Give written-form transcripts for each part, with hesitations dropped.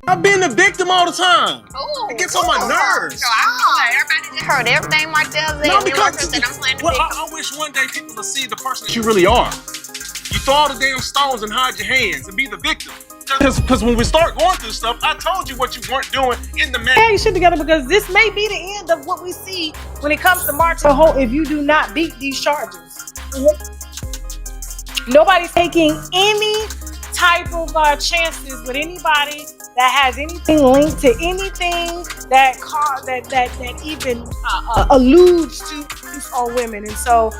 I've been the victim all the time. Ooh, it gets on my nerves. So I everybody just heard everything Martell said. No, because said I'm playing the well, victim. I wish one day people would see the person that you really are. You throw all the damn stones and hide your hands and be the victim. Because when we start going through stuff, I told you what you weren't doing in the man. Get your shit together, because this may be the end of what we see when it comes to Martell Holt if you do not beat these charges. Nobody's taking any type of chances with anybody that has anything linked to anything that even alludes to abuse on women. And so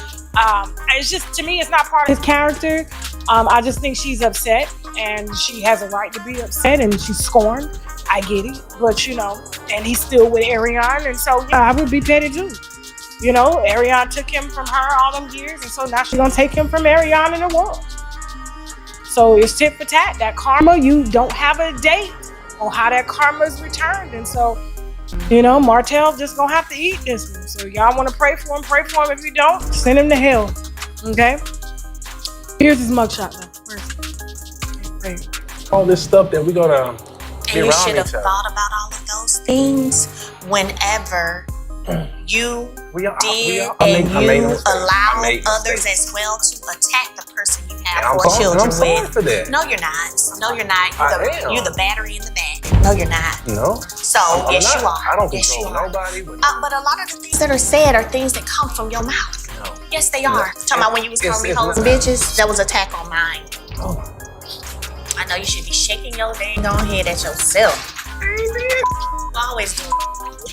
it's just, to me, it's not part of his character. I just think she's upset, and she has a right to be upset, and she's scorned. I get it, but and he's still with Ariane, and so I would be petty too. Ariane took him from her all them years, and so now she's gonna take him from Ariane in the world. So it's tit for tat. That karma, you don't have a date on how that karma is returned, and so Martell just gonna have to eat this one. So y'all want to pray for him? Pray for him. If you don't, send him to hell. Okay. Here's his mugshot though. All this stuff that we're gonna be and you around should have each other. thought about all of those things whenever you allowed others as well to attack the person you have 4 children with. No, you're not. No, you're not. You're the battery in the back. No, you're not. No. So yes, you are. I don't yes, control you are. nobody. But a lot of the things that are said are things that come from your mouth. No. Yes, they are. Talking about when you was calling me hoes and bitches, that was an attack on mine. Oh. I know you should be shaking your dang on head at yourself. Always do.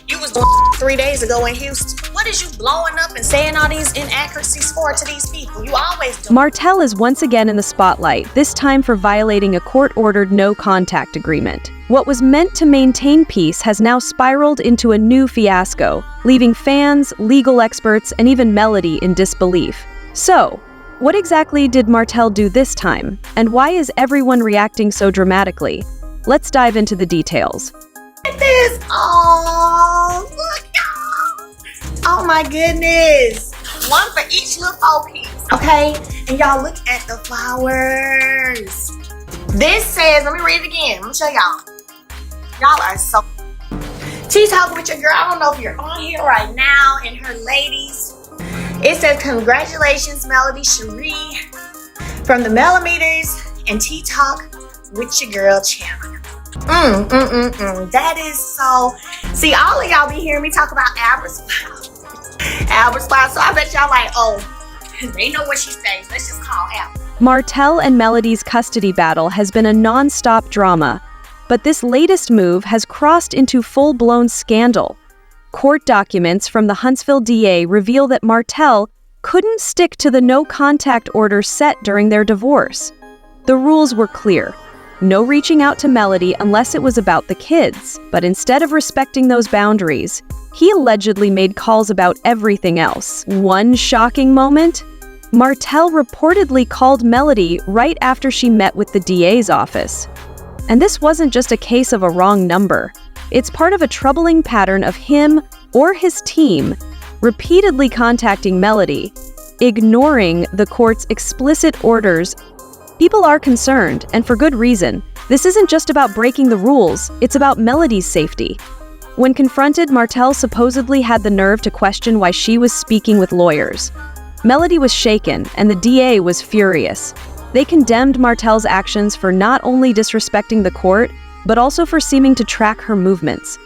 You was doing 3 days ago in Houston. What is you blowing up and saying all these inaccuracies for to these people? You always do. Martell is once again in the spotlight, this time for violating a court-ordered no-contact agreement. What was meant to maintain peace has now spiraled into a new fiasco, leaving fans, legal experts, and even Melody in disbelief. So, what exactly did Martell do this time? And why is everyone reacting so dramatically? Let's dive into the details. Look at this. Oh, look, y'all. Oh my goodness. One for each little 4 piece, okay? And y'all look at the flowers. This says, let me read it again. I'm gonna show y'all. Y'all are so. She's talking with your girl. I don't know if you're on here right now, and her ladies. It says, congratulations, Melody, Shari, from the Millimeters and Tea Talk with your girl channel. That is so. See, all of y'all be hearing me talk about Albert's flowers. So I bet y'all like, oh, they know what she says. Let's just call Albert. Martell and Melody's custody battle has been a non-stop drama, but this latest move has crossed into full-blown scandal. Court documents from the Huntsville DA reveal that Martell couldn't stick to the no-contact order set during their divorce. The rules were clear. No reaching out to Melody unless it was about the kids, but instead of respecting those boundaries, he allegedly made calls about everything else. One shocking moment? Martell reportedly called Melody right after she met with the DA's office. And this wasn't just a case of a wrong number. It's part of a troubling pattern of him or his team repeatedly contacting Melody, ignoring the court's explicit orders. People are concerned, and for good reason. This isn't just about breaking the rules, it's about Melody's safety. When confronted, Martell supposedly had the nerve to question why she was speaking with lawyers. Melody was shaken, and the DA was furious. They condemned Martell's actions for not only disrespecting the court, but also for seeming to track her movements.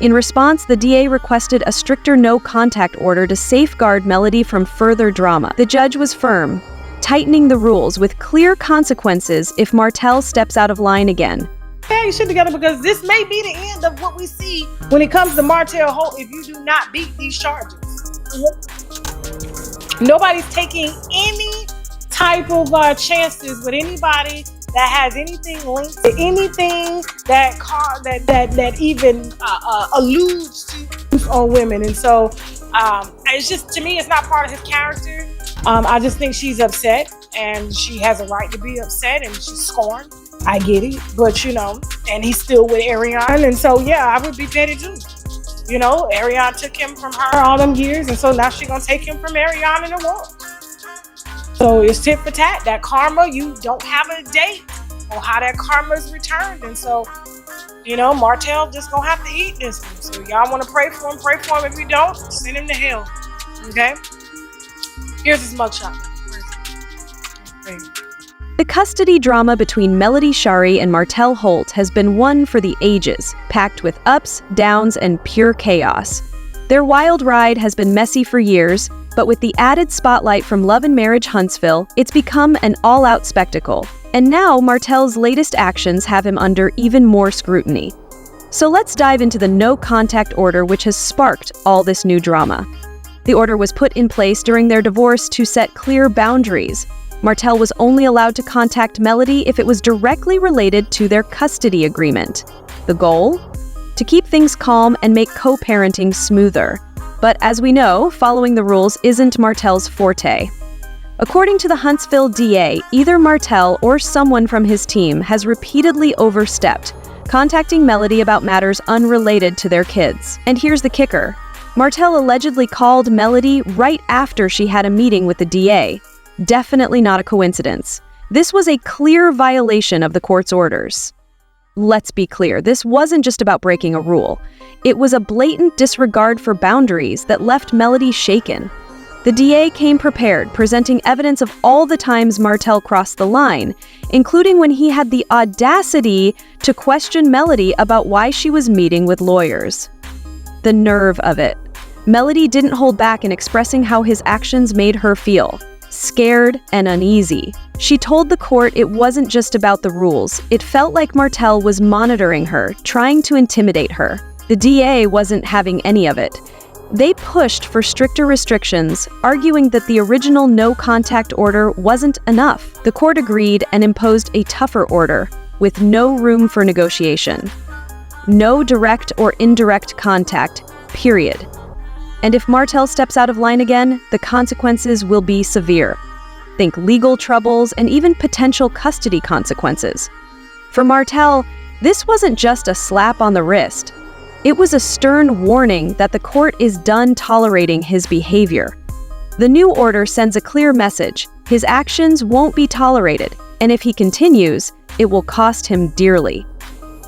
In response, the DA requested a stricter no-contact order to safeguard Melody from further drama. The judge was firm, tightening the rules with clear consequences if Martell steps out of line again. Get your shit together, because this may be the end of what we see when it comes to Martell Holt if you do not beat these charges. Nobody's taking any type of chances with anybody that has anything linked to anything that even alludes to abuse on women. And so it's just, to me, it's not part of his character. I just think she's upset, and she has a right to be upset, and she's scorned. I get it, but and he's still with Ariane, and so yeah, I would be petty too. Ariane took him from her all them years, and so now she's gonna take him from Ariane in the world. So it's tit for tat. That karma, you don't have a date on how that karma is returned, and so You know, Martell just gonna have to eat this one. So y'all want to pray for him? Pray for him. If you don't, send him to hell. Okay? Here's his mugshot. The custody drama between Melody Shari and Martell Holt has been one for the ages, packed with ups, downs, and pure chaos. Their wild ride has been messy for years, but with the added spotlight from Love and Marriage Huntsville, it's become an all-out spectacle. And now Martell's latest actions have him under even more scrutiny. So let's dive into the no-contact order which has sparked all this new drama. The order was put in place during their divorce to set clear boundaries. Martell was only allowed to contact Melody if it was directly related to their custody agreement. The goal? To keep things calm and make co-parenting smoother. But as we know, following the rules isn't Martell's forte. According to the Huntsville DA, either Martell or someone from his team has repeatedly overstepped, contacting Melody about matters unrelated to their kids. And here's the kicker. Martell allegedly called Melody right after she had a meeting with the DA. Definitely not a coincidence. This was a clear violation of the court's orders. Let's be clear, this wasn't just about breaking a rule. It was a blatant disregard for boundaries that left Melody shaken. The DA came prepared, presenting evidence of all the times Martell crossed the line, including when he had the audacity to question Melody about why she was meeting with lawyers. The nerve of it. Melody didn't hold back in expressing how his actions made her feel. Scared and uneasy. She told the court it wasn't just about the rules. It felt like Martell was monitoring her, trying to intimidate her. The DA wasn't having any of it. They pushed for stricter restrictions, arguing that the original no-contact order wasn't enough. The court agreed and imposed a tougher order, with no room for negotiation. No direct or indirect contact, period. And if Martell steps out of line again, the consequences will be severe. Think legal troubles and even potential custody consequences. For Martell, this wasn't just a slap on the wrist. It was a stern warning that the court is done tolerating his behavior. The new order sends a clear message. His actions won't be tolerated, and if he continues, it will cost him dearly.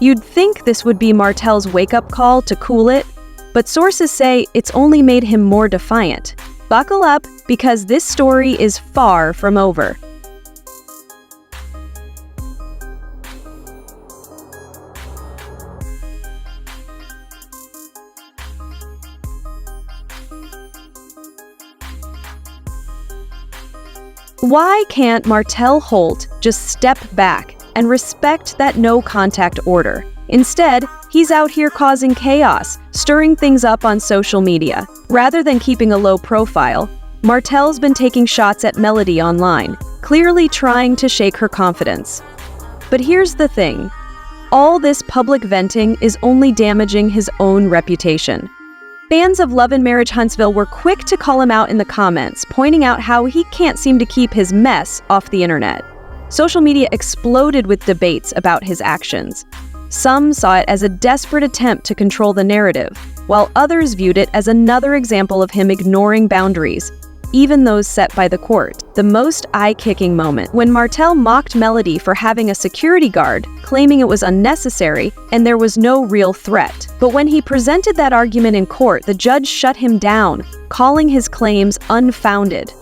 You'd think this would be Martell's wake-up call to cool it, but sources say it's only made him more defiant. Buckle up, because this story is far from over. Why can't Martell Holt just step back and respect that no-contact order? Instead, he's out here causing chaos, stirring things up on social media. Rather than keeping a low profile, Martell's been taking shots at Melody online, clearly trying to shake her confidence. But here's the thing. All this public venting is only damaging his own reputation. Fans of Love and Marriage Huntsville were quick to call him out in the comments, pointing out how he can't seem to keep his mess off the internet. Social media exploded with debates about his actions. Some saw it as a desperate attempt to control the narrative, while others viewed it as another example of him ignoring boundaries, even those set by the court. The most eye-kicking moment, when Martell mocked Melody for having a security guard, claiming it was unnecessary and there was no real threat. But when he presented that argument in court, the judge shut him down, calling his claims unfounded.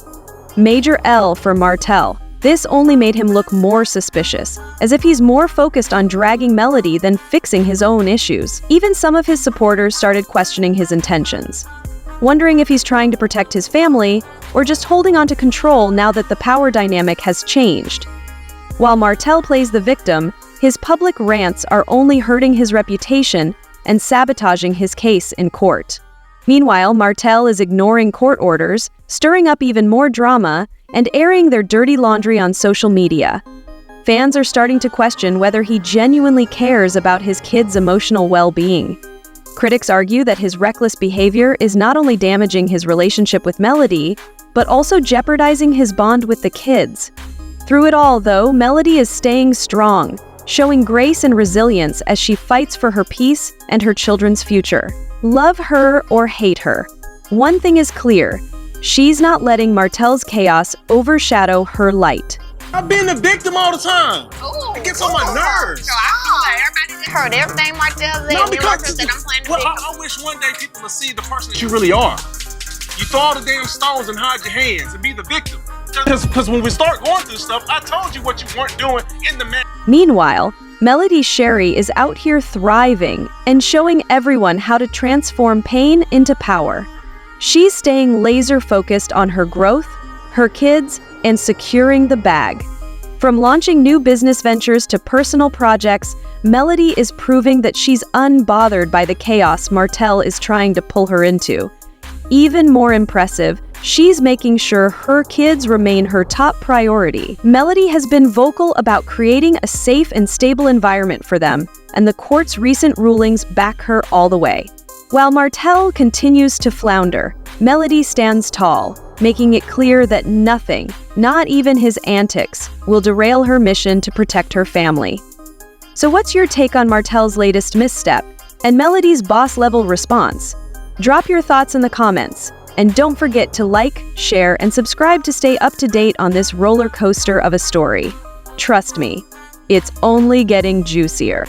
Major L for Martell. This only made him look more suspicious, as if he's more focused on dragging Melody than fixing his own issues. Even some of his supporters started questioning his intentions, wondering if he's trying to protect his family or just holding on to control now that the power dynamic has changed. While Martell plays the victim, his public rants are only hurting his reputation and sabotaging his case in court. Meanwhile, Martell is ignoring court orders, stirring up even more drama, and airing their dirty laundry on social media. Fans are starting to question whether he genuinely cares about his kids' emotional well-being. Critics argue that his reckless behavior is not only damaging his relationship with Melody, but also jeopardizing his bond with the kids. Through it all, though, Melody is staying strong, showing grace and resilience as she fights for her peace and her children's future. Love her or hate her, one thing is clear: she's not letting Martell's chaos overshadow her light. I've been the victim all the time. Ooh. It gets on my nerves. So I feel like everybody heard everything Martell said. No, Me and Martell said I'm playing the well, victim. I wish one day people would see the person that you really are. You throw all the damn stones and hide your hands and be the victim. Because when we start going through stuff, I told you what you weren't doing in the man. Meanwhile, Melody's Shari is out here thriving and showing everyone how to transform pain into power. She's staying laser-focused on her growth, her kids, and securing the bag. From launching new business ventures to personal projects, Melody is proving that she's unbothered by the chaos Martell is trying to pull her into. Even more impressive, she's making sure her kids remain her top priority. Melody has been vocal about creating a safe and stable environment for them, and the court's recent rulings back her all the way. While Martell continues to flounder, Melody stands tall, making it clear that nothing, not even his antics, will derail her mission to protect her family. So what's your take on Martell's latest misstep and Melody's boss-level response? Drop your thoughts in the comments, and don't forget to like, share, and subscribe to stay up to date on this roller coaster of a story. Trust me, it's only getting juicier.